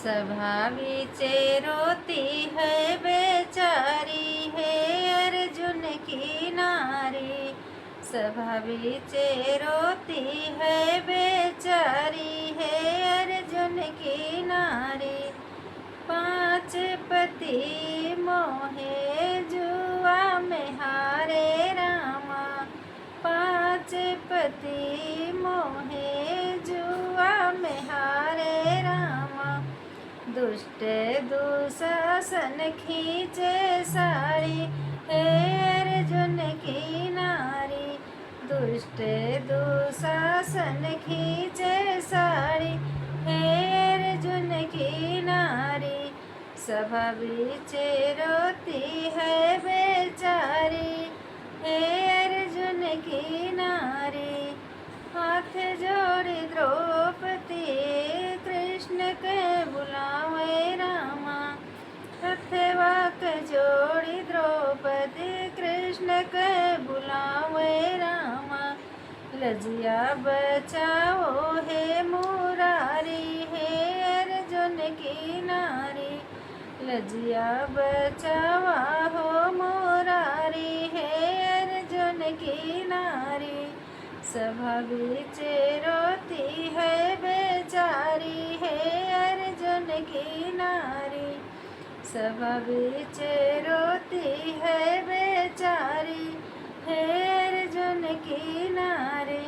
सभा बीचे रोती है बेचारी है अर्जुन की नारी। सभा बीचे रोती है बेचारी है अर्जुन की नारी। पांच पति मोहे जुआ में हारे रामा। पांच पति मोहे जुआ में हारे रामा। दुष्ट दुशासन खींचे साड़ी है अर्जुन की नारी। दुष्ट दुशासन खींचे साड़ी है अर्जुन की नारी। सभा बीचे रोती है बेचारी है अर्जुन की नारी। हाथ जोड़ी द्रौपदी कृष्ण के बुलावे रामा। हथवाक जोड़ी द्रौपदी कृष्ण के बुलावे रामा। लजिया बचाओ हे मुरारी है अर्जुन की नारी। लजिया बचावा हो मुरारी है अर्जुन की नारी। सभा बीचे रोती है बेचारी है अर्जुन की नारी। सभा बीचे रोती है बेचारी है अर्जुन की नारी।